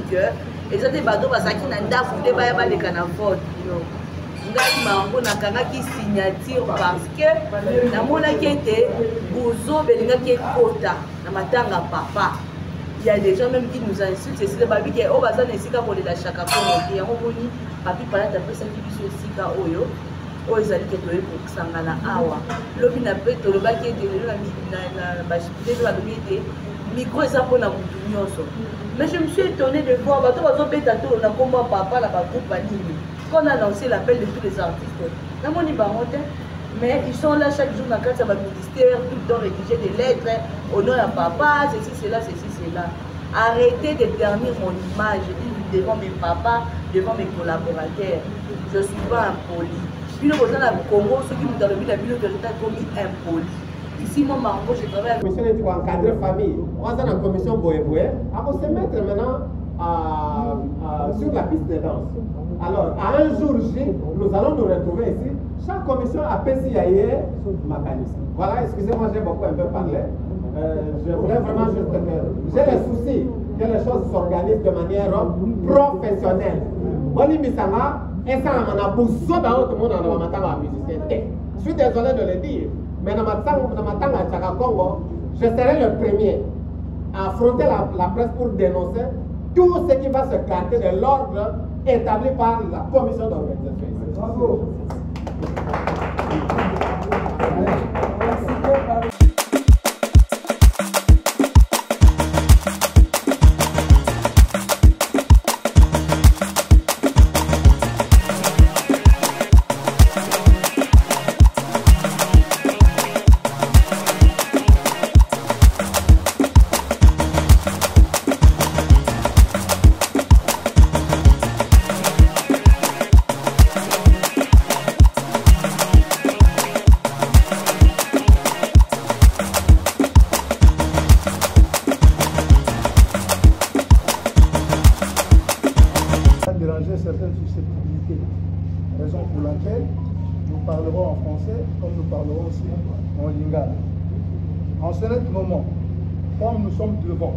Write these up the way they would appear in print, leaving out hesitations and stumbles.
que les autres bateaux parce qu'ils n'ont pas foutu les canavotes. Ngai Marco nakangaki signature parce que namonaki ete bozo belingaki ekota na matanga papa. Il y a des gens même qui nous insultent, c'est le babi qui est au bazar nesika kolela chaka kongo yango moni papi pala tape ça qui biso esika oyo oyo ezali ke toye kosangana awa lobi na pe tolobaki ete lelo na bashipile balobi ete micro eza mpona mutu nyonso. Mais je me suis étonnée de voir bato bazobeta to na kombo papa na bagroupe anini qu'on a lancé l'appel de tous les artistes namoni bango te. Mais ils sont là chaque jour dans le ministère, tout le temps rédiger des lettres au nom de papa, ceci, cela, ceci, cela. Arrêtez de ternir mon image devant mes papas, devant mes collaborateurs. Je ne suis pas impoli. Puis le président du Congo, ceux qui nous ont mis la ville de l'État commis impoli. Ici, moi, Marco, je travaille à la commission d'éthique en cadre famille. On va dans la commission Boé-Boé. On va se mettre maintenant sur la piste de danse. Alors, à un jour J, nous allons nous retrouver ici. Chaque commission a PCIA mécanisme. Voilà, excusez-moi, j'ai beaucoup un peu parlé. Je voulais vraiment juste que j'ai le souci que les choses s'organisent de manière professionnelle. Boni Misanga, et ça, on a besoin tout le monde dans le matin à musicien. Je suis désolé de le dire, mais dans le matin à Tchaka Congo, je serai le premier à affronter la presse pour dénoncer tout ce qui va se carter de l'ordre établi par la commission d'organisation. Bravo. Certaines susceptibilités, raison pour laquelle nous parlerons en français comme nous parlerons aussi en lingala. En ce moment, comme nous sommes devant,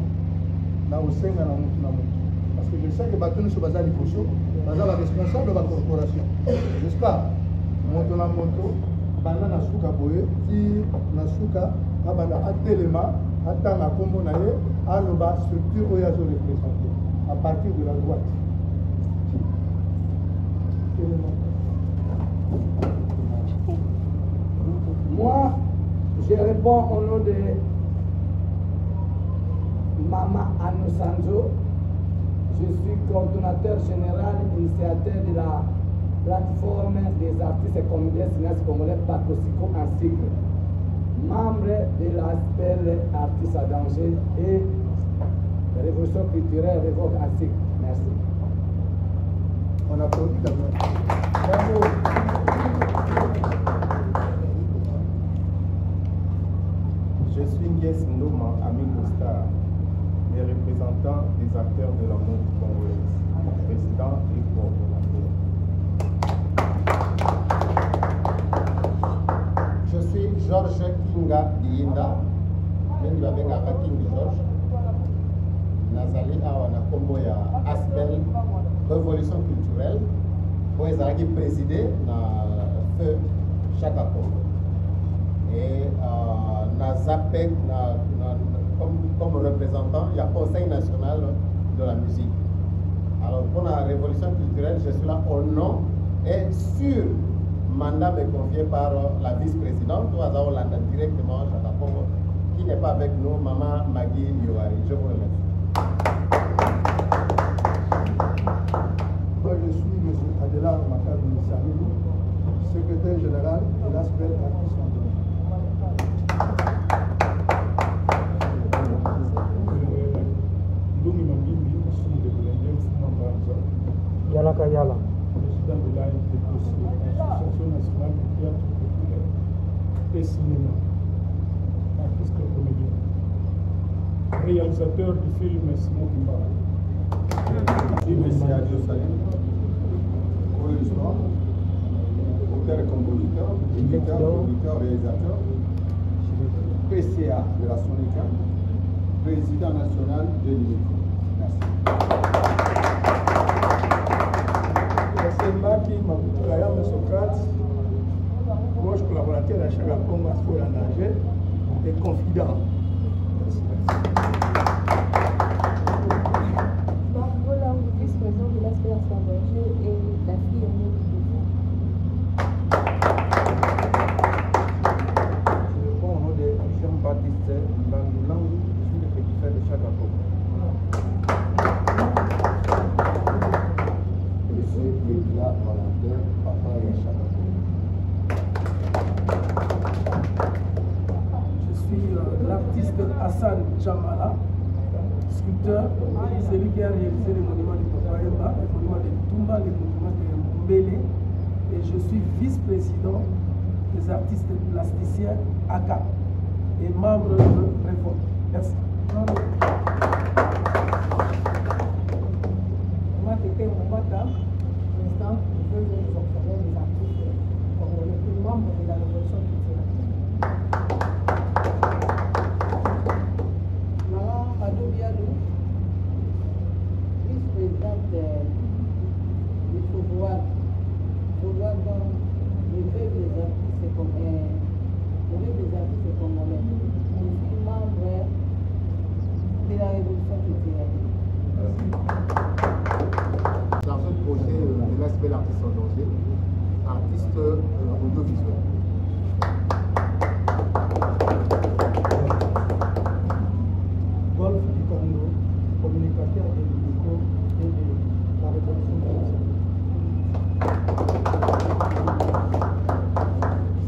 parce que je sais que Batou nous sommes la responsable de la corporation, n'est-ce pas? Moto na moto, banda na suka boye, ti na suka, abanda atelema, atanga kombo na ye, aloba structure oyazo représentée à partir de la droite. Moi, je réponds au nom de Mama Anosanzo. Je suis coordonnateur général, initiateur de la plateforme des artistes et comédiens cinéastes congolais Pacosico en cycle, membre de l'ASPEL Artistes à danger et la Révolution culturelle Révoque en cycle. Merci. On applaudit d'abord. Bravo. Je suis Ngies Ndoma, ami Costa, les représentants des acteurs de la monde congolaise, président et coordonnateur. Je suis Georges Kinga Diinda, même il avait un King Georges. Nazali awa na kombo ya Aspel Révolution culturelle pour ezalaki présidé na feu Chaka Congo et Nazapek comme représentant il y a Conseil national de la musique. Alors pour la Révolution culturelle, je suis là au nom et sur mandat me confié par la vice-présidente Ouazaolanda directement Chaka Congo qui n'est pas avec nous, Maman Magui Yoari. Je vous remercie. Moi, je suis M. Adela Makabi Samilou, secrétaire général de l'ASPEL Artistes en danger. Yalaka Yala. Président de l'ANTPC, l'Association nationale du théâtre populaire et cinéma, artiste comédien. Réalisateur du film Simon Kimbara. Merci à Dieu Salim, pour l'histoire, auteur et compositeur, éditeur, producteur, réalisateur, PCA de la Sonica, président national de l'UNESCO. Merci. Congo à nager et confident. Voilà, vice-président de l'Espérance en danger et la fille aînée du début. Je réponds au nom de Jean-Baptiste Mbangoulang, je suis le petit frère de Chagako. Je suis Bébila Valentin, papa de Chagako. Je suis l'artiste Hassan Djamala, sculpteur, celui qui a réalisé les monuments de Papayemba, les monuments de Tumba, les monuments de Mbele, et je suis vice-président des artistes plasticiens ACA et membre de Réforme. Merci. Moi, c'était mon matin, l'instant, je veux les observer les artistes congolais, membres de la révolution culturelle. Maman Madou Bialou, vice-présidente du pouvoir dans l'éveil des artistes congolais. Je suis membre de la révolution culturelle. Dans un projet de l'aspect l'artiste en danger, artiste audiovisuel. Golf du Congo, communicateur de l'UNICO et de la révolution culturelle.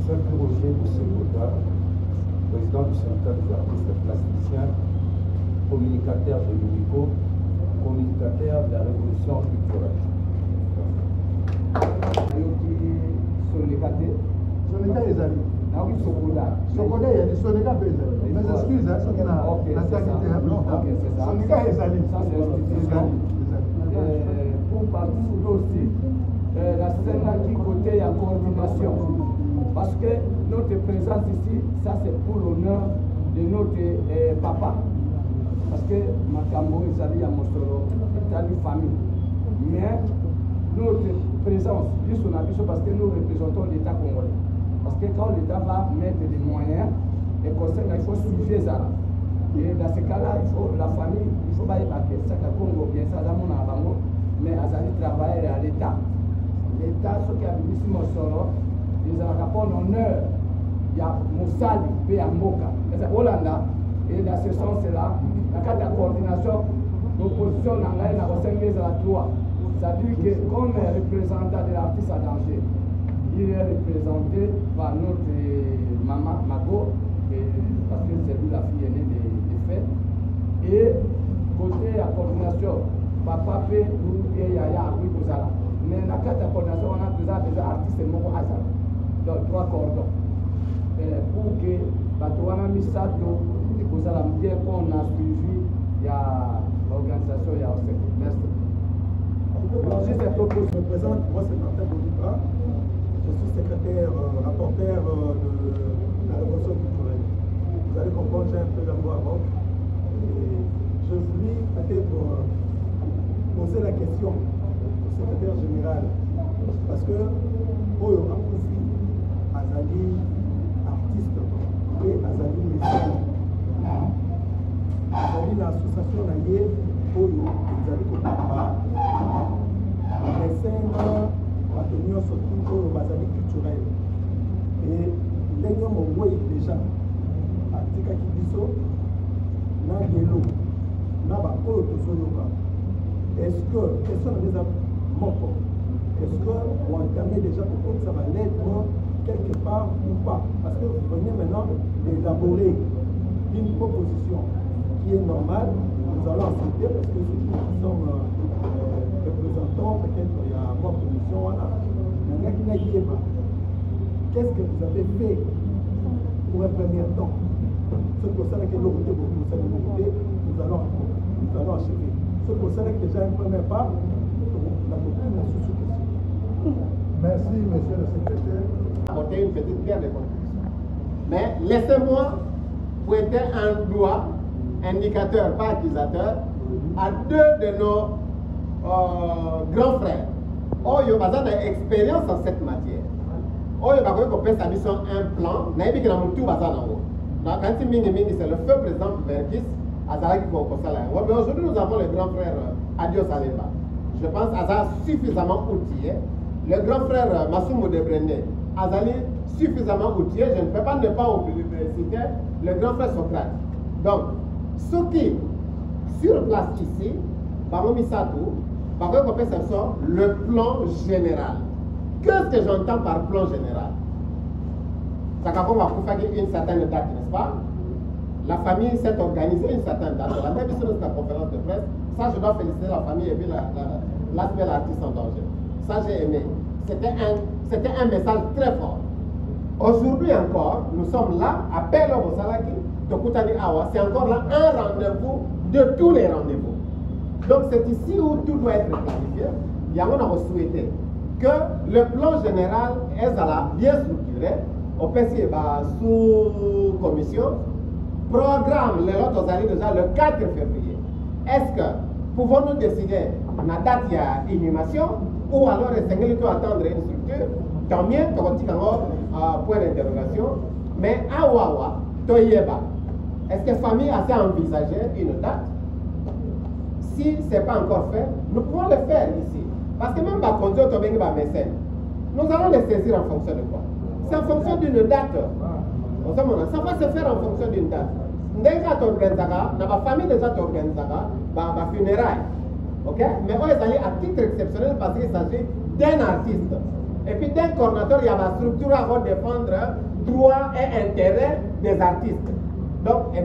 Sergio Roger Boussegota, président du syndicat des artistes plasticiens, communicateur de l'UNICO, communicateur de la révolution culturelle. Sonika ezali. Sokoda ya di Sonika pe ezali. Mais excuse, hein, soki na attaque Sonika ezali. Pour participer aussi la scène qui côté à coordination. Parce que notre présence ici, ça c'est pour l'honneur de notre papa. Parce que Makambo ezali ya Mosoro, ezali famille. Mais notre présence, parce que nous représentons l'État congolais. Parce que quand l'État va mettre des moyens, les conseils, il faut suivre ça. Et dans ce cas-là, il faut la famille, il faut pas évacuer. Ça, Congo, bien ça, mais Azali travaille à l'État. L'État, ce qui a vu ici Mosoro, ils ont rapport d'honneur. Il y a Moussali, puis à Moka. C'est Hollanda. Et dans ce sens-là, la carte de coordination, l'opposition n'a pas été à la loi. C'est-à-dire que comme représentant de l'artiste à danger, il est représenté par notre maman Mago, parce que c'est lui la fille aînée des faits. Et côté à coordination, papa P et Yaya oui Kozala. Mais dans la carte de coordination, on a déjà artistes Moko Azala. Donc 3 cordons. Pour que Batouana Misato et Kozala bien qu'on a suivi, il y a l'organisation, il y a aussi. Merci. Je me présente, moi c'est Martin Bonipa, je suis secrétaire, rapporteur de la révolution culturelle. Vous allez comprendre, j'ai un peu la voix rock. Et je voulais peut-être poser la question au secrétaire général, parce que Oyo Akoufi, Azali, artiste, et Azali, médecin. Azali, l'association Naye, Oyo, Azali, Kokamba. Les scènes maintenues surtout au basalique culturel. Et les gens ont vu déjà à Tika Kibiso, na Yelo, na Bako Tosoyoka. Est-ce que, question des moko, est-ce qu'on entamé déjà pour que ça va l'être quelque part ou pas? Parce que vous venez maintenant d'élaborer une proposition qui est normale, nous allons accepter parce que c'est nous qui sommes représentants, peut-être il y a moi commission, voilà. Qu'est-ce que vous avez fait pour un premier temps? C'est pour ça que nous allons achever. C'est pour ça que déjà un premier pas, la question. Merci, monsieur le secrétaire. Apporter une petite pierre de contribution. Mais laissez-moi pointer un doigt, indicateur, pas accusateur, à 2 de nos grands frères. Oh, il y a besoin d'expérience en cette matière. oyo bakoki kopesa biso un plan nayebi na mutu baza nango na kanti mingi c'est le feu président Verkis azalaki kosala yango mais aujourd'hui nous avons le grand frère Adio Salemba je pense aza suffisamment outillé le grand frère Masumbo de Brende azali suffisamment outillé je ne peux pas ne pas citer le grand frère Socrate donc ce qui sur place ici bamomi satou bakoki kopesa biso le plan général. Qu'est-ce que j'entends par plan général? Sakako va faire une certaine date, n'est-ce pas? La famille s'est organisée une certaine date. La même chose de la conférence de presse. Ça, je dois féliciter la famille et puis l'aspect l'artiste en danger. Ça, j'ai aimé. C'était un message très fort. Aujourd'hui encore, nous sommes là, à Pelo Bosalaki, de Koutani Awa. C'est encore là un rendez-vous de tous les rendez-vous. Donc, c'est ici où tout doit être planifié. Il y a un souhaité que le plan général est bien structuré, au PCB sous commission, programme les autres années déjà le 4 février. Est-ce que pouvons-nous décider la date il y a inhumation ou alors essayer de attendre une structure? Tant mieux, point d'interrogation. Mais à Wawa, Toyeba, est-ce que la famille a envisagé une date? Si ce n'est pas encore fait, nous pouvons le faire ici. Parce que même mécène, nous allons les saisir en fonction de quoi? C'est en fonction d'une date. Ça va se faire en fonction d'une date. La famille déjà t'organisera des funérailles. Okay? Mais on est allé à titre exceptionnel parce qu'il s'agit d'un artiste. Et puis d'un coordinateur, il y a la structure à défendre droits et intérêts des artistes. Donc, c'est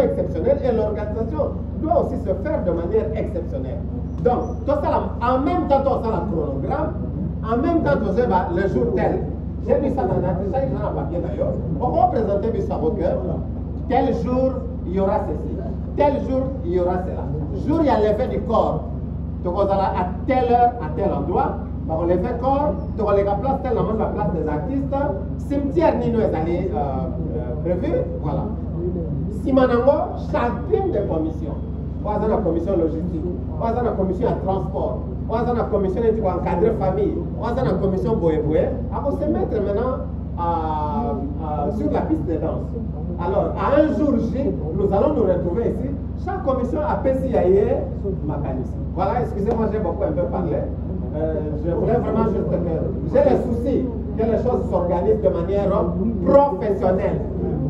exceptionnel et l'organisation doit aussi se faire de manière exceptionnelle. Donc, tout ça, en même temps, tout ça, le chronogramme, en même temps, tout ça, le jour tel. J'ai vu ça dans un papier d'ailleurs. On va présenter ça au cœur. Tel jour, il y aura ceci. Tel jour, il y aura cela. Jour, il y a l'effet du corps. Donc, on va à telle heure, à tel endroit. On les fait corps, on les place tel moment la place des artistes. Cimetière Nino est allé prévu. Voilà. Simanango, chacune des commissions. On a la commission logistique, on a la commission à transport, on a la commission pour encadrer famille, on a la commission boé-boé. On va se mettre maintenant sur la piste de danse. Alors, à un jour J, nous allons nous retrouver ici. Chaque commission a PCIE mécanisme. Voilà, excusez-moi, j'ai beaucoup un peu parlé. Je voulais vraiment juste que j'ai le souci que les choses s'organisent de manière professionnelle.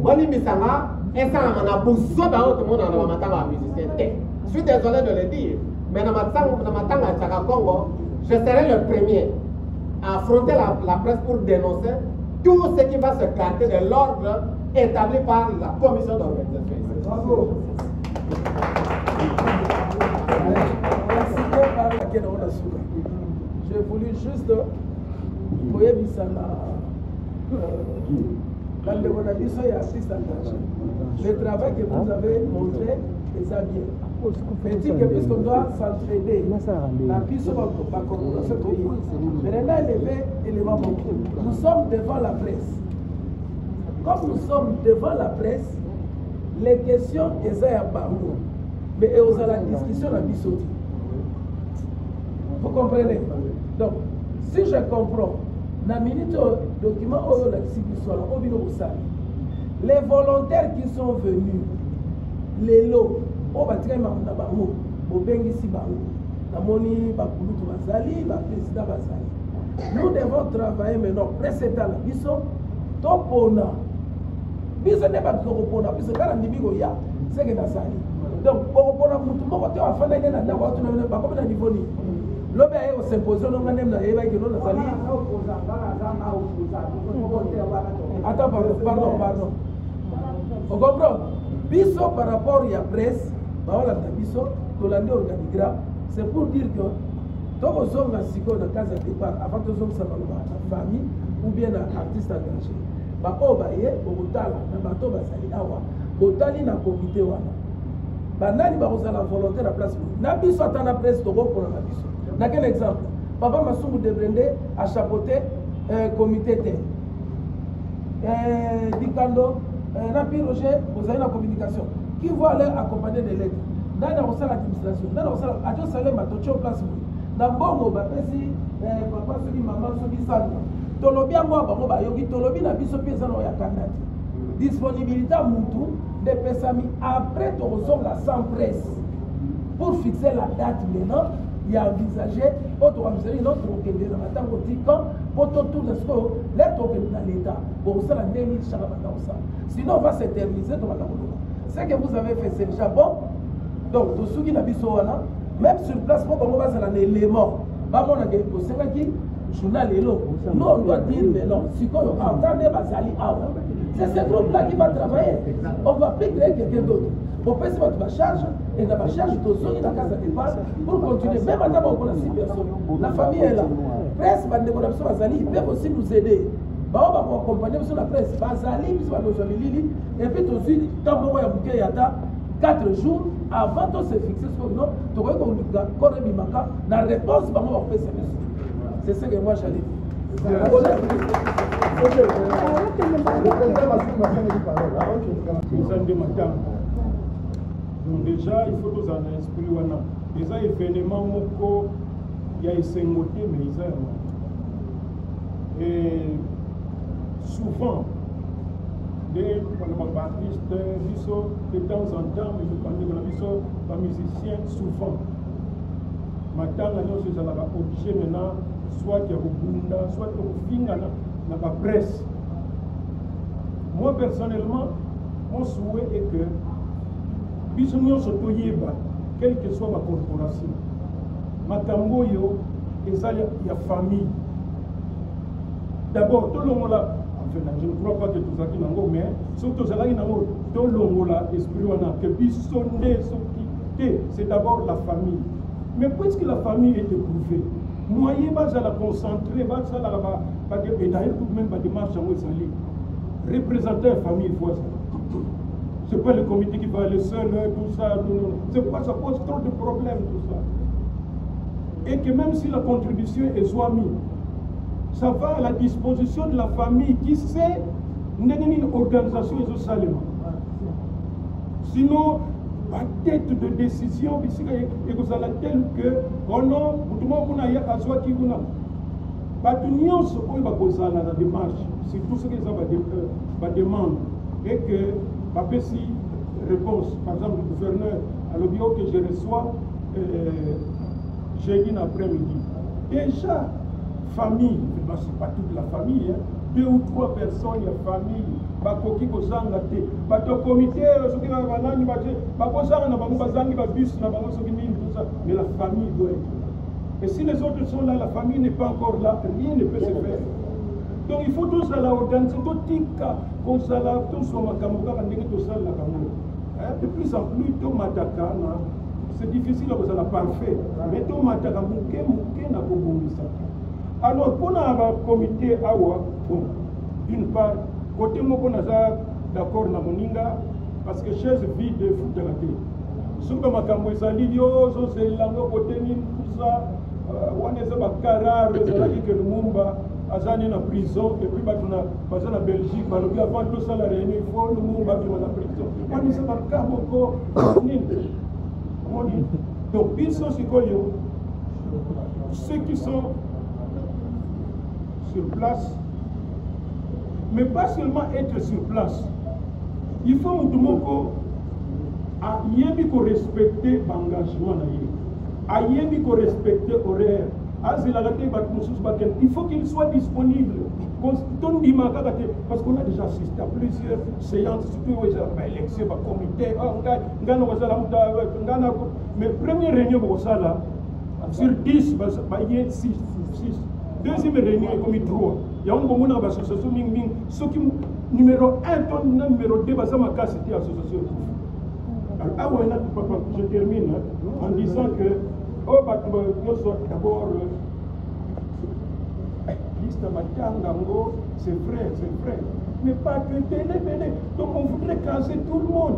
Boni Misama, et ça, on a besoin d'un tout le monde en matin musicien. Je suis désolé de le dire, mais dans ma tanga à Tchaka Congo, je serai le premier à affronter la presse pour dénoncer tout ce qui va se carter de l'ordre établi par la commission d'organisation. Bravo. Je voulais juste le travail que vous avez montré est ça bien. Mais dit que puisqu'on doit s'entraider, la puissance va commencer à pays. Mais là, élément beaucoup. Nous sommes devant la presse. Comme nous sommes devant la presse, les questions sont à Barou. Mais il y a la discussion à Bissoti. Vous comprenez? Donc, si je comprends, dans le document les volontaires qui sont venus, les lots, nous devons travailler maintenant, précédent la biso, topona. Biso n'est pas topona, biso quand on dit goya, c'est que ça sali. Donc, pour tout le monde, on va faire des pas niveau ni. L'homme est au symposium, on a même la Eva qui nous a sali. Attends, pardon. On comprend. Biso par rapport à la presse, c'est pour dire que tous les hommes dans la case de départ, avant que les hommes soient dans la famille ou bien un artiste engagé, volontaire à place. Dans quel exemple? Papa Massoumou de Brende a chapeauté comité T. Dikando, Napi Roger, vous avez la communication. Qui va aller accompagner des lettres? Dans l'administration, dans l'administration, place. Dans Bongo, papa, maman, maman, tolobi yango bango bayoki tolobi na biso mpe eza na oyo akanga te disponibilité mutu depesami après tozonga sans presse pour fixer la date maintenant il a envisagé autre envisagé notre okende na matango tika poto tout de ce les tokende dans l'état pour ça la ndeni chaka matango ça sinon on va s'éterniser to matango ce que vous avez fait c'est déjà bon donc to suki na biso wana même sur place pour comment va ça un élément ba mona ke ko senga ki journal lelo nous on doit dire mais non si ko entendre bazali awa c'est ce groupe là qui va travailler on va plus créer quelqu'un d'autre pour passer votre charge et la charge de zone dans la casa de base pour continuer même à d'abord pour la 6 personnes la famille est là presse bande de la bazali ils peuvent aussi nous aider on va accompagner sur la presse bazali puis va nous lili et puis tout de suite quand on va y a 4 jours avant de se fixer sur non tu vois qu'on connaît bimaka la réponse va on faire c'est ce que moi j'allais donc déjà il faut tous en esprit wana déjà événement moko ya esengote mais ils et souvent des artistes biso de temps en temps mais je parle de biso pas musiciens souvent matanga nyonso ezalaka obligé maintenant soit ya kobunda soit kofingana na ba presse. Moi personnellement mon souhait est que biso nyonso toyeba quelle que soit ma corporation makambo yo ezali ya famille d'abord tolongola enfin je ne crois pas que tozalaki nango mais soki tozalaki nango tolongola esprit wana que biso nde soki te c'est d'abord la famille mais puisque la famille est éprouvée moyen bazala concentré bazala et d'ailleurs tout de même ba démarche yango ezali représenter la famille il faut ça. C'est pas le comité qui va aller seul, tout ça. C'est pas, ça pose trop de problèmes, tout ça. Et que même si la contribution est soit mise, ça va à la disposition de la famille qui sait une organisation et salement. Sinon, la tête de décision, et vous allez tel que, oh non, tout le monde a soit qui vous n'a. L'union se peut pas la démarche, c'est tout ce qu'ils ont demande. Et que, après si réponse, par exemple, le gouverneur à l'objet que je reçois jeudi après-midi. Déjà, famille, c'est pas toute la famille, hein, 2 ou 3 personnes, il y a famille, bakoki kozanga te, bato comité, soki na banani baje, bakozanga na bango bazangi ba bus na bango soki nini tout ça, mais la famille doit être. Et si les autres sont là, la famille n'est pas encore là, rien ne peut se faire. Donc il faut tous la organiser, tout tika, comme ça là, tous sont makamouka, tout ça la kamou. De plus en plus, tout matakana, c'est difficile à la parfait, mais tout mataka mouké na kobongisa. Alors pour un comité awa, bon, d'une part, côté moko naza d'accord na moninga, parce que chaise vide fout à la télé. Souka makambo ezali yo, zo zelango côté ni tout ça, waneza bakara, rezalaki que Lumumba. Azani na prison et puis batuna baza na Belgique balobi avant tout ça la réunion il faut nous battre na prison on ça par kaboko nini donc biso sikoyo ceux qui sont sur place mais pas seulement être sur place il faut mutu moko ayebi ko respecter engagement na ye ayebi ko respecter horaire. Il faut qu'il soit disponible. Parce qu'on a déjà assisté à plusieurs séances, surtout aux élections, au comité. Mais première réunion, sur 10, il y a 6. Deuxième réunion, il y a 3. Il y a une association, numéro 1, numéro 2, c'était l'association. Alors, je termine en disant que d'abord, liste Matangango, c'est vrai, mais pas que télé. Donc on voudrait casser tout le monde.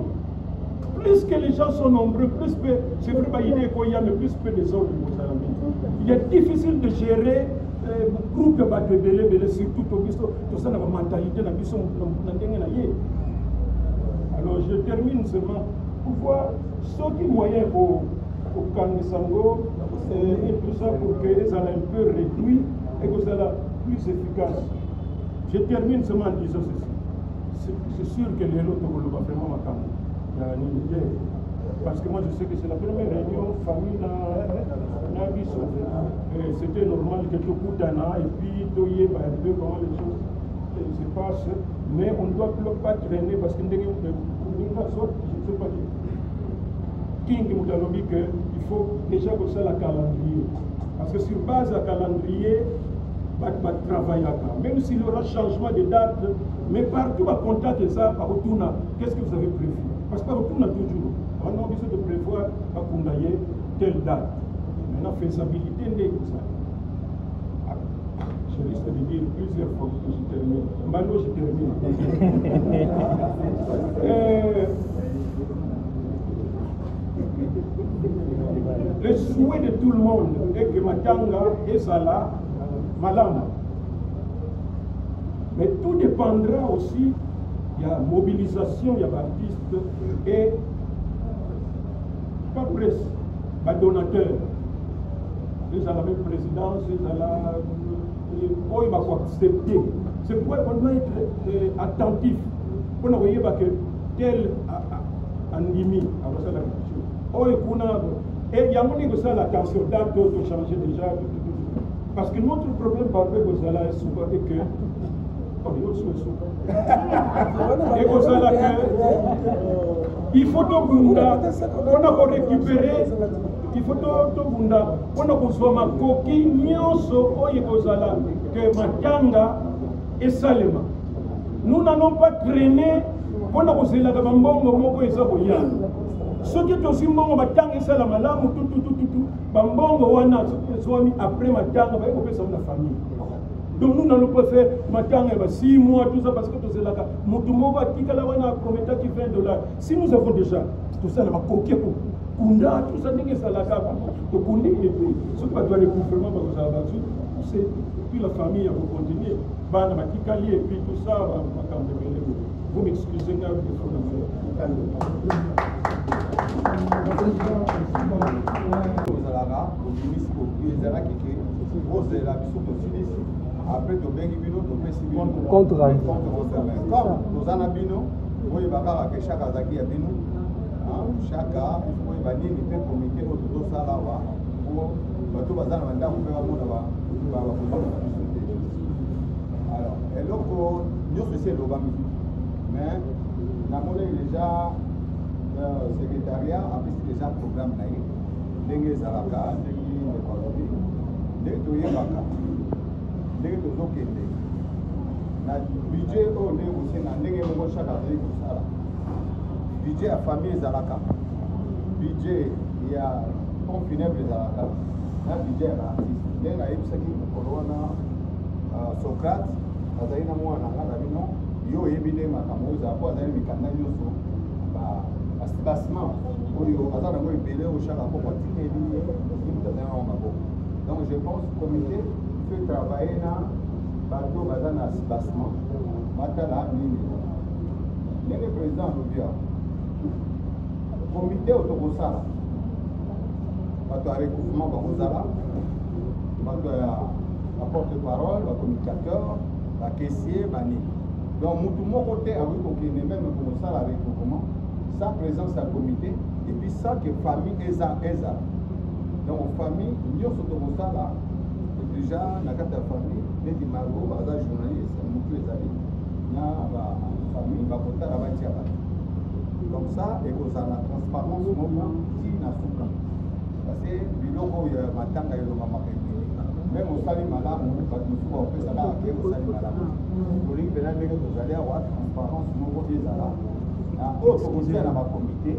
Plus que les gens sont nombreux, plus que, c'est vrai, il y a le plus que des autres. Il est difficile de gérer groupe de belé, surtout tout ça, la mentalité, la mission, alors je termine seulement pour voir ce qui moyen pour Kangisango et tout ça pour que ça ait un peu réduit et que ça plus efficace. Je termine seulement en disant ceci. C'est sûr que les autres va vraiment m'attendre. Parce que moi je sais que c'est la première réunion famille dans Abisso. C'était normal que tout coûte un an et puis tout y est un peu comment les choses se passent. Mais on ne doit pas traîner parce que je ne sais pas qui il faut déjà que ça la calendrier. Parce que sur base de calendrier, va travailler même s'il y aura changement de date, mais partout va contacter ça par retour. Qu'est-ce que vous avez prévu? Parce que par retour toujours, on a besoin de prévoir à condamner telle date. Maintenant, faisabilité n'est que ça. Je risque de dire plusieurs fois que je termine. Maintenant, je termine. Le souhait de tout le monde est que Matanga et Salah Malama. Mais tout dépendra aussi, il y a mobilisation, il y a artistes et pas presse, pas donateur. Ils ont la même présidence, ils ont la... Il va accepter. C'est pourquoi on doit être attentif. On a vu que tel Andimi, après ça la question. Et il y a l'attention date de changer déjà. Parce que notre problème par rapport aux Zala est souvent que. Il faut tout bunda, on a récupéré, il faut tout bunda, on a besoin de coquille, nyonso, oyekozala, que Matanga et Salema. Nous n'allons pas traîner, on a besoin de bambongo, moko et saboya. Ce qui est aussi bon, Matanga et Salama, là, tout, bambongo, on a besoin après Matanga, on va faire la famille. Donc nous n'allons pas faire Matanga 6 mois, tout ça, parce que tout cela, Moutoumou va tika la wana prometta qui $20. Si nous avons déjà tout ça, on va coquer pour Kunda, tout ça, n'est-ce pas la carte, pour Kundi, et puis, ce qui va doit le gouvernement, c'est puis la famille, elle va continuer. Bana Matikali, et puis tout ça, vous m'excusez, il faut le faire. Après, tu as bino, tu contre comme nous en abino, oui, chaque azaki abino, chaque il faut bannir les comité autour de ça là pour tout bazar manda pour faire mon alors, et donc nous c'est le bami, mais la monnaie déjà secrétariat a pris déjà programme là, dengue zalaka, dengue écologie, dengue tout y baka. Le budget au négocié dans le chaque année. Budget à famille Zalaka. Budget, il y a un funèbre Zalaka. Un budget à l'artiste. Il y a un qui Corona, Socrate, Azaïna Moana, Rabino, Yo Ebine Makamoza, Azaïna Mikana Yoso, Bastiment, Oyo, Azana Moy Bele, au Chala, pour pratiquer les donc je pense que le comité fait travailler dans bateau bazana bassement matala nini le président Robia comité autobosala bateau à recouvrement bakozala bateau à porte-parole ba communicateur ba caissier bani donc mutu moko te awi kokene même komosala recouvrement sa présence à comité et puis ça que famille eza donc famille nyonso tokosala déjà na kati ya famille neti margo baza journaliste motu ezali na bafamille bakotala batia bato donc ça ekozala na transparence moko ti na suka parce que biloko oyo ya matanga elongamaka ebele même osali malamu bato mosuku baopesaka ake osali malamu tolingi mpena ndenge tozali awa transparence moko ezala oyo tokotia na bakomité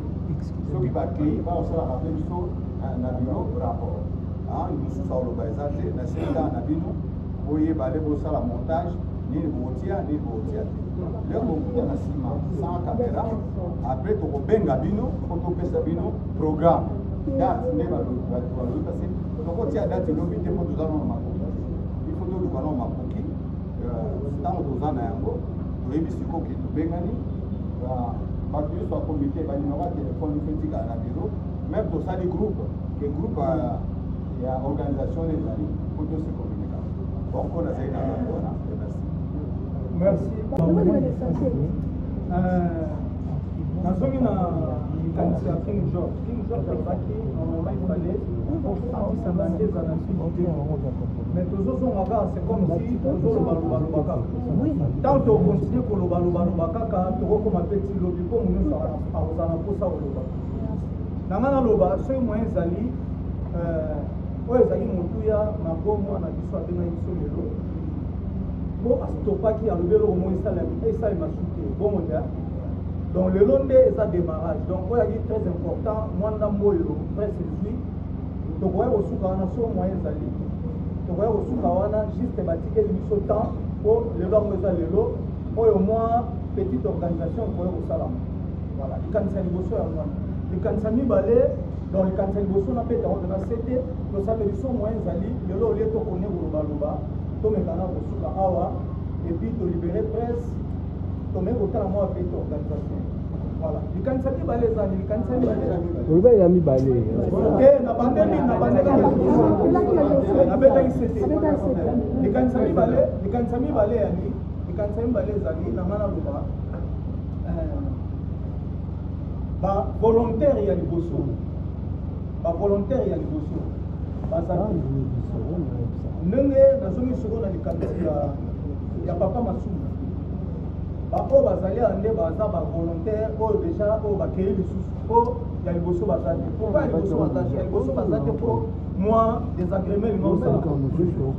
soki bakei baosalaka mpe biso na bino rapport misusu aloba eza te na seka na bino boyeba le bosala montage nini bokotia te lelo bokuta na nsima sans caméra après tokobenga bino po topesa bino programme date nde balobi parce tokotia date elobi te mpo toza nano makoki il faut toluka nano makoki ntango toza na yango toyebi sikoki tobengani bato nyonso ya komite baninaka telefone mpe etikala na biro même tosali groupe ke groupe ya organisation ezali po tose communica bongo nazali na yango. Merci. Nazongi na likanisi ya King George. King George alobaki normalement il fallait ça bandé za na suite. Mais tozozonga kaka c'est comme si tozoloba kaka. Tant to continue koloba kaka tokokoma pe ti lobi po munyo akozala mposa koloba. Nanga naloba soki moyen ezali oyo ezali motuya na bomwa na biso abengai biso lelo po astopaki alobi eloko moko esalema su te bongo ndia. Donc le long des démarrage, donc il est très important. Moi, dans mon presse lui, donc on a reçu quand on a son moyen d'aller. Donc on a reçu quand on a juste bâti du temps pour le long des allées l'eau, pour au moins petite organisation pour le salam. Voilà. Les candidatures bosso à moi. Les candidatures balais, donc les candidatures bosso n'a pas été on a cédé. Donc ça veut dire son moyen d'aller. Le lot lieu to connaît au baloba, to me kana reçu quand awa et puis de libérer presse. Tomé autant à moi avec l'organisation. Voilà. Les candidats balais, les candidats balais. Oui, il a mis balais. Ok, na bandeli. Na beta isete. Les candidats balais, yani, les candidats balais zali na mana luba. Ba volontaire ya liboso. Ba volontaire ya liboso. Ba zali. Nenge na zomi soko na les candidats ya papa Masuma. Bako bazali ande baza ba volontaire o déjà o bakeli lisusu o ya liboso bazali pourquoi liboso bazali ya liboso bazali pour moi désagrément le nom ça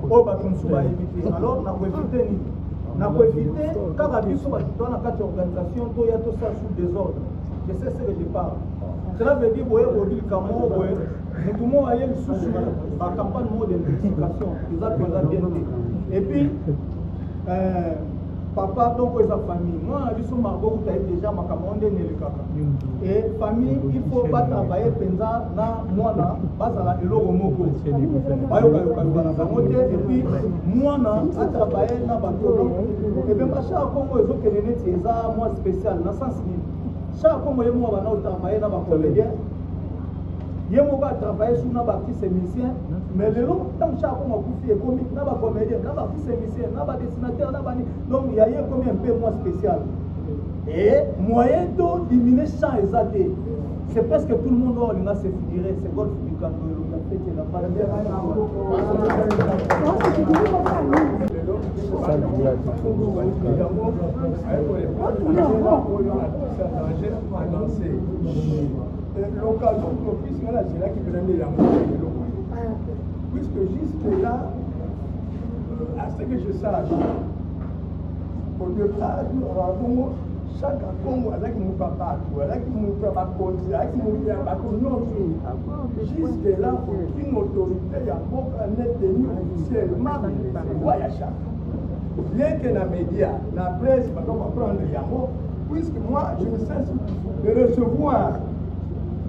o batunsu ba éviter alors na ko éviter ni na ko éviter kaka biso ba tona kati organisation to ya to ça sous désordre je sais ce que je parle cela veut dire boye bodil kamo boye mutu mo aye lisusu ba campagne mode d'investigation ils ont bien et puis papa donc sa famille moi je suis margot tu as déjà ma commande ne kaka et famille il faut pas travailler penza na moi na basala eloko moko bayoka na bangote et puis moi na a travailler na bato et bien chaque Congo ezo kenene tieza moi spécial na sens ni chaque Congo ye moi bana travailler na ba comédien ye mo ba travailler sur na ba artiste musicien mais le long tant chaque Congo kufi et comique na ba comédien na ba artiste musicien na ba dessinateur na ba donc il y a combien un peu moins spécial et moyen de diminuer champ exalté c'est presque tout le monde a se figurer c'est golf du Cangolo la fête la l'occasion propice là c'est là qui peut donner la puisque jusque là à ce que je sache au départ chaque Congo avec mon papa avec mon papa conduit avec mon papa non jusque là aucune autorité il y a beaucoup net tenu officiellement voyage bien que la média la presse va comprendre Yamo puisque moi je me sens de recevoir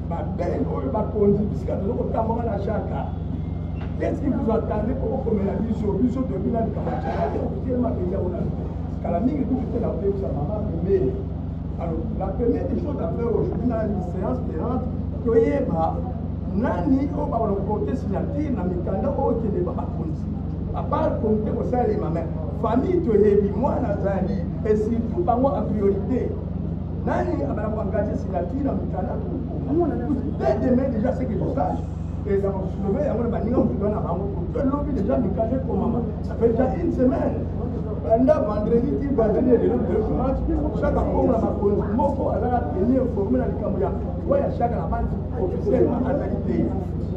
ma belle ma conduit puisque nous avons camarade à chaque qu'est-ce que vous attendez pour qu'on la vie sur lui sur de bilan de camarade officiellement que on a Calamine tout était la paix sa maman mais alors la première des choses à faire aujourd'hui dans une séance terrante que yeba nani on va le porter signature na mikanda o qui ne va pas conduire à part comité au sein les mamans famille to yebi moi nazali et surtout pas moi en priorité nani a engagé signature na mikanda dès demain déjà ce que je sache et dans mon soulevé à mon manière on donne à maman pour lobby déjà mikanda pour maman ça fait déjà une semaine pendant vendredi tu vas venir le match chaque fois on a ma moko ala tenir informé na likambo ouais chaque la bande officiellement actualité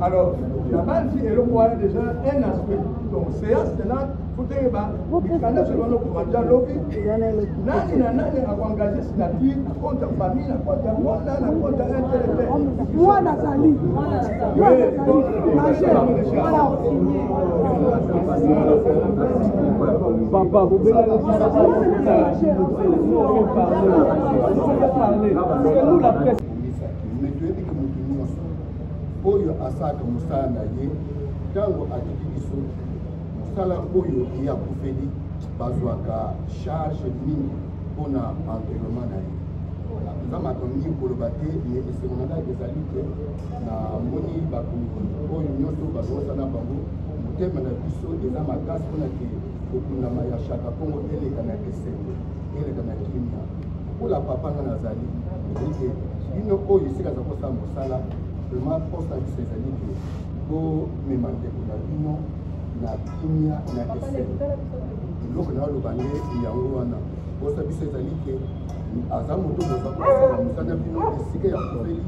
alors la bande est le moyen déjà un aspect donc séance tenante pour te ba mikanda selon le commandant lobby nani a engagé signature contre famille na contre moi na contre intérêt moi nazali papa vous venez nous la presse oyo asaka mosala na ye ntango atiki biso mosala oyo eyakufeli bazwaka charge mingi mpona entraînement na ye eza makambo mingi koloba te me esengo na ngai ezali te na moni bakomi oyo nyonso bazosala bango motema na biso eza makasi mpona ke kokundama ya shaka kongo eleka na esengo eleka na kimia mpona papa nga nazali ezali ke bino oyo esika aza kosala mosala vraiment posa biso ezali ke bomema ndeko na bino na kimia na esengo eloko na oloba nde yango wana posa biso ezali ke aza moto boza kosala mosala bino esika ya kofeli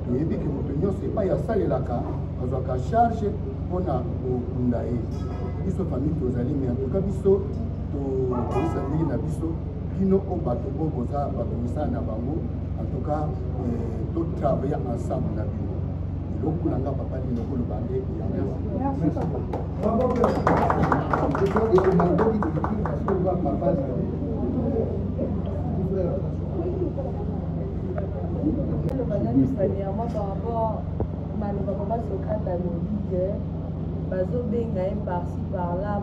toyebi ke moto nyonso epai asalelaka azwaka charge mpona kokunda ye biso famille tozali me antuka biso tokoyisa ndenge na biso bino o bato oyo boza bato misala na bango antuka totravaille ensemble na bino eloko nanga papa lino koloba nde Premièrement, par rapport à Socrate à Moïse, bazo benga par-ci par-là,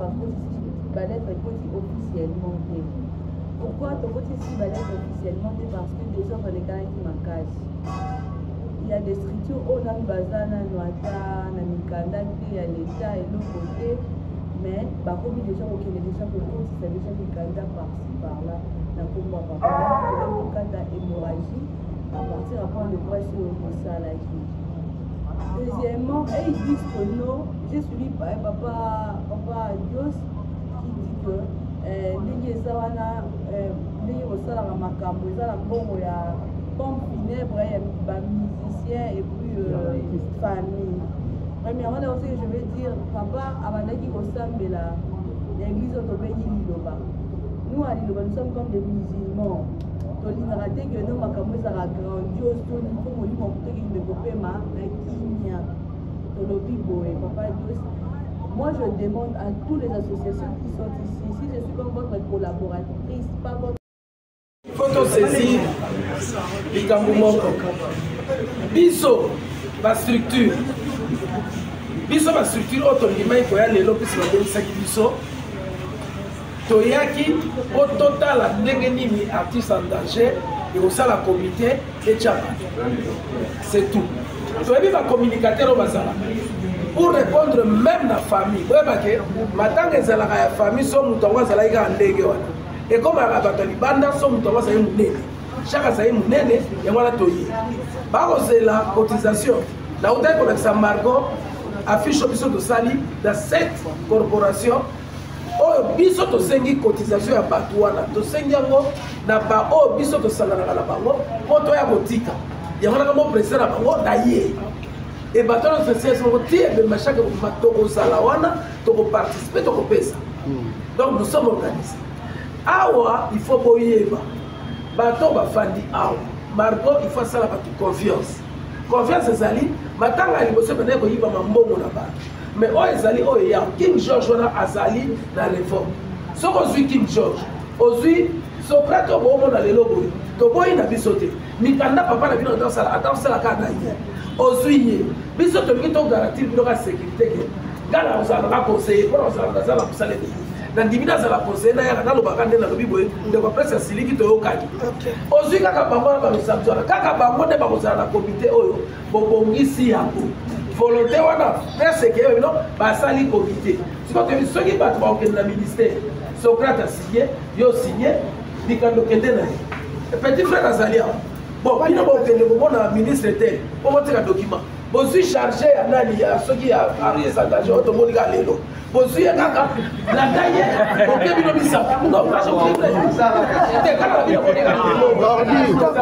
balette officiellement. Pourquoi tu dis balette officiellement? Parce que déjà on est dans une cache. Il y a des structures où on a bazana, noata, namikanda, il y a l'État et l'autre côté, mais bah comme les gens qui les déjà pour c'est déjà mikanda par-ci par-là, n'a pas moi par-là, on a une hémorragie. À partir après le poids sur ça là. Deuxièmement, ils disent que non, j'ai suivi par papa Dios qui dit que les zawana les ressorts à Makambo, ils ont la bombe ya pompe funèbre, musicien et puis famille. Premièrement, aussi je vais dire papa Abandaki Kosambe là, l'église autobéi Liloba. Nous à Liloba, nous sommes comme des musulmans. Que nos macamois sera grandiose, tout le monde dit qu'on développer ma kimia, papa Dios. Moi je demande à toutes les associations qui sont ici, si je suis comme votre collaboratrice, pas votre. Faut saisir les Gamboumoko. Biso, ma structure. Biso, ma structure, autonomie, il faut y aller l'opus, la biso. Toyaki au total à Nengenimi artiste en danger et au sein de la comité et Tchaba. C'est tout. Toyebi va communicateur au bazar. Pour répondre même la famille. Vous voyez que maintenant que la famille sont moutons zalaïga en légué. Et comme à la bataille banda sont moutons zalaïga mounene. Chaque zalaïga mounene et voilà toyé. Par c'est la cotisation. La hôtel pour l'examen Margot affiche au biseau de Sali dans cette corporation. Oh, biso to sengi cotisation ya bato wana to sengi yango na ba o biso to sangana na bango moto ya botika yango na mo président na bango na ye et bato na fese so ti e be chaque bato ko sala wana to ko participer to ko pesa. Donc nous sommes organisés awa il faut boyeba bato ba fandi awa Margot il faut ça la bato confiance ezali matanga liboso bene ko yiba mambongo na bato. Mais oh ezali oh ya King George wana azali na réforme. So ozui King George, ozui Socrate obo na lelo boy. To boy na bisote. Mikanda papa na bino attend sala kana hier. Ozui ye. Bisote mi to garantir bino ka sécurité ke. Gala osala ka conseiller, pour osala za la musale. Na dimina za la conseiller na ya na loba kande na lobi boy. De ko presse siliki to yokaki. Ozui kaka pamba ba misabzora. Kaka bango de ba kozala na comité oyo. Bobongisi yango. Volonté wana presque que non basali comité si quand tu ceux qui battent au ministère Socrate a signé yo signé dikando kende na petit frère Azalia bon bino bo kende bo na ministre tel o mo tika document bo suis chargé à nani ya ceux qui a arrêté auto monika lelo bo suis kaka la taille o ke bino bisa non pas au libre te kaka bino monika lelo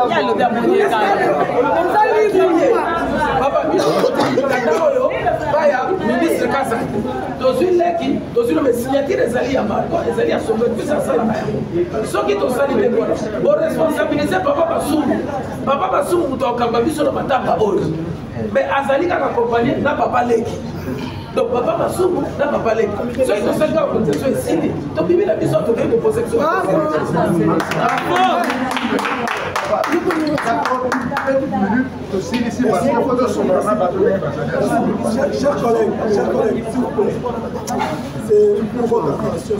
ya lo dia monika papa oyo baya ministre kasa tozwi leki tozwi le signature ezali ya Margot ezali ya sommet puis ça sala na soki tosali be bona bo responsabiliser papa basumu muto akamba biso na matanga oyo mais azali kaka accompagner na papa leki donc papa basumu na papa leki soki tosali kaka cotisation esili tobibi na biso tokoki kopose biso Chers collègues, s'il vous plaît, c'est une provocation.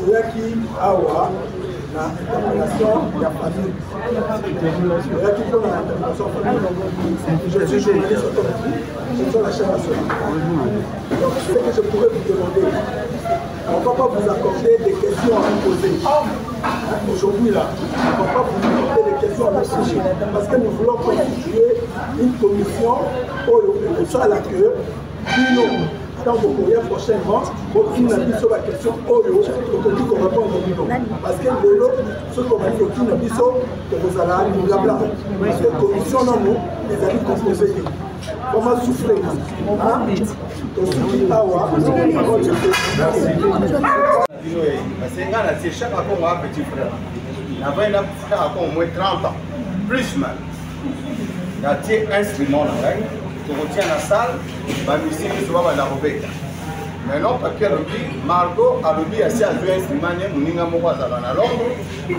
Il y a qui awa la interpellation de la famille. Il y a qui prend la interpellation de la famille. Je suis journaliste automatique, je suis la chaîne nationale. Donc, ce que vais vous demander, on ne va pas vous accorder des questions à vous poser. Aujourd'hui, là, on ne va pas vous accorder des questions à vous poser. Parce que nous voulons constituer une commission pour ça là que nous, dans vos moyens prochainement, pour qu'il n'a plus sur la question Oyo, pour que qu'on répond au niveau. Parce que ce qu'on va dire, qu'il n'a plus sur que vous allez nous blabla. Parce que la commission, non, nous, les amis composés. Comment souffrir? C'est un c'est chaque fois qu'on a un petit frère. Il y a un frère qui a au moins 30 ans, plus même. Il y a un instrument là, tu retiens la salle, la musique, tu vas la rober. Maintenant, parce que Margot a le assez à jouer un instrument, il y a un Londres,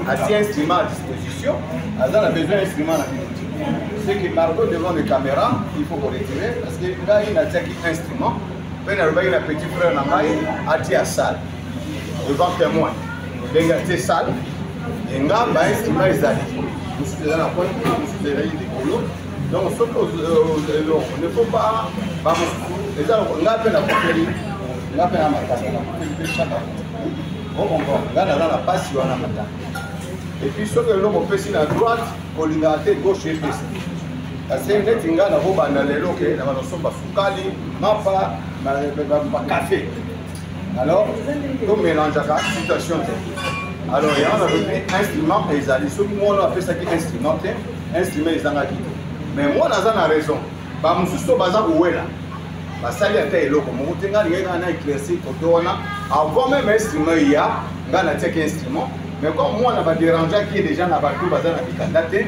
assez instrument à disposition, elle a besoin d'un instrument à c'est que Margot devant les caméras, il faut qu'on retire parce que là il a un instrument, il a un petit frère à la salle, devant témoin. Il a une salle, il a un instrument nous sommes dans la pointe, nous sommes des couleurs. Donc il ne faut pas, les gens on a peine à couper, on a peine à mater, on comprend, là dans la passe on a matin. Et puis ce que l'homme peut faire à droite, pour l'inarrêter gauche et gauche. Parce que les gens n'ont pas de l'eau, ils n'ont pas de sukali, mapa, café. Alors, on mélange la situation. Alors, il y a un instrument et ils allaient. Ceux qui m'ont appelé ça qui est instrument, instrument ils en ont quitté. Mais moi, on a raison. Je suis sur le bazar où est là. Ça y est, il y a un éclairci avant même l'instrument, il y a un instrument. Mais comme moi, on a dérangé qui est déjà dans le bazar à Bikandate,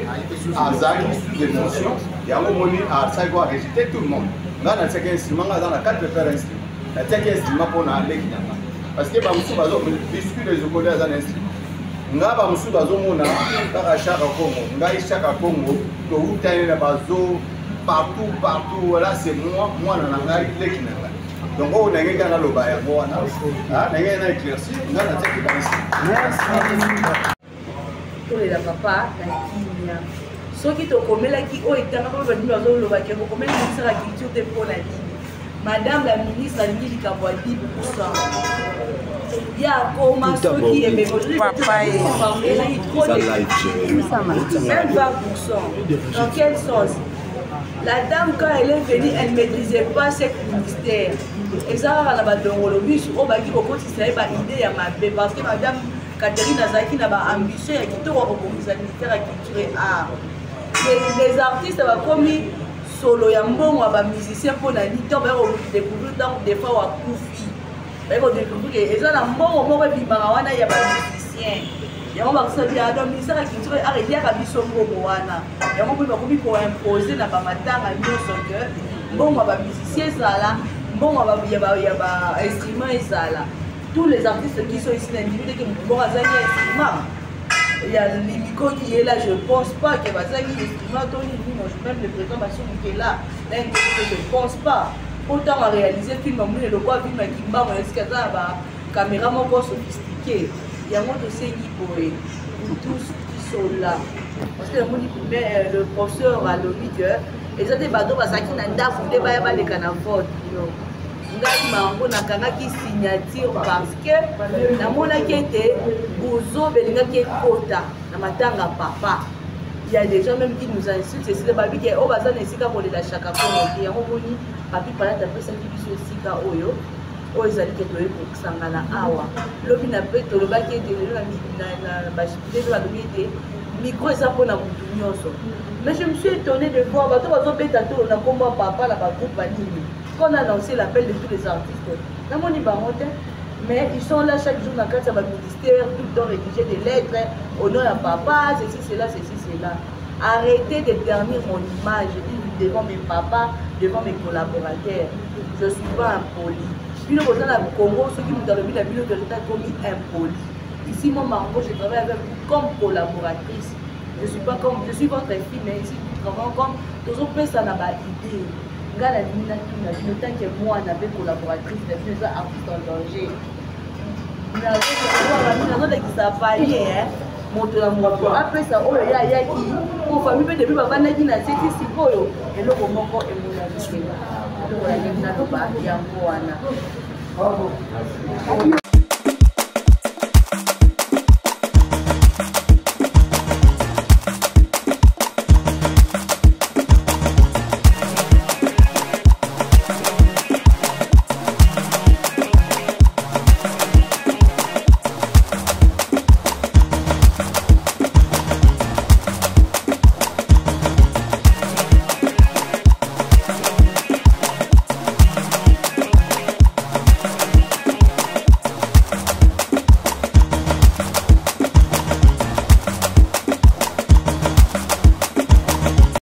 à Zaki, sous émotion, il y a un moment à Saïgo à rejeter tout le monde. On a un instrument, on a 4 faire instrument. On a un instrument pour aller. Parce que Bamusu Bazo, biscuit les Okolé à un instrument. On a Bamusu Bazo, on a Chaka Congo, on a Chaka Congo, on a Bazo, partout, voilà, c'est moi, on a l'équipe. Donc, on a un gars on a éclairci, on a pour les papa, la Kenya. Ce qui te commet là, qui est dans le la culture de pour la ligne. Madame la ministre, la ministre qui a 10%. Il y a comment ceux qui aiment même 20%. Dans quel sens? La dame, quand elle est venue, elle ne maîtrisait pas ce ministère. Et ça, elle a dit parce que madame Catherine Azaki n'a pas ambition et qui doit recommencer le ministère à culture et art. Les artistes ont commis solo, il y a un bon musicien pour la nuit, on va découvrir des fois à Koufi. Et ça, il y a un musicien. Il y a un ministère à culture et art, il y a un mission pour moi. Il y a un peu pour imposer dans ma matin à nous, bon, musicien, ça là. Bon, il y a un instrument et ça là. Tous les artistes qui sont ici, l'individu qui ont un instrument. Il y a Limiko qui est là, je ne pense pas qu'il y a un instrument. Tony, même le président qui est là, je ne pense pas. Autant à réaliser le film, il y a le quoi, film qui m'a caméra sophistiquée. Il y a un dossier pour tous qui sont là. Parce que le professeur a le leader. Et ça, des bateaux, parce qu'il y a un daf, il y a des canavotes. On a une signature parce que dans mon enquête, Bouzo, il y a papa. Il y a des gens même qui nous insultent. C'est le babi qui est au bazar, il y a un chaka il y a un papi par là, ça qui sont aussi là. Oh, ils allaient être pour Sangana Awa. L'homme n'a pas été le bac qui était là, micro et ça pour la moutounioso. Mais je me suis étonnée de voir, on a comment papa, la groupe Anime. Quand on a lancé l'appel de tous les artistes, mais ils sont là chaque jour dans le cadre du ministère, tout le temps rédiger des lettres, au nom de papa, ceci, cela, ceci, cela. Arrêtez de ternir mon image devant mes papas, devant mes collaborateurs. Je ne suis pas impoli. Puis le Congo, ceux qui nous ont mis la ville de l'État commis impoli. Ici, moi, Margot, je travaille avec vous comme collaboratrice. Je suis pas comme, je suis votre fille, mais ici, nous travaillons comme, toujours ça n'a pas idée. Regarde le temps que moi, on avait collaboratrice, les artistes en danger. Nous avons des qui s'appellent, monter la moto. Après ça, oh, il y a qui, pour famille, depuis ma bande qui n'a cessé si beau, et le moment est mon ami. Bravo.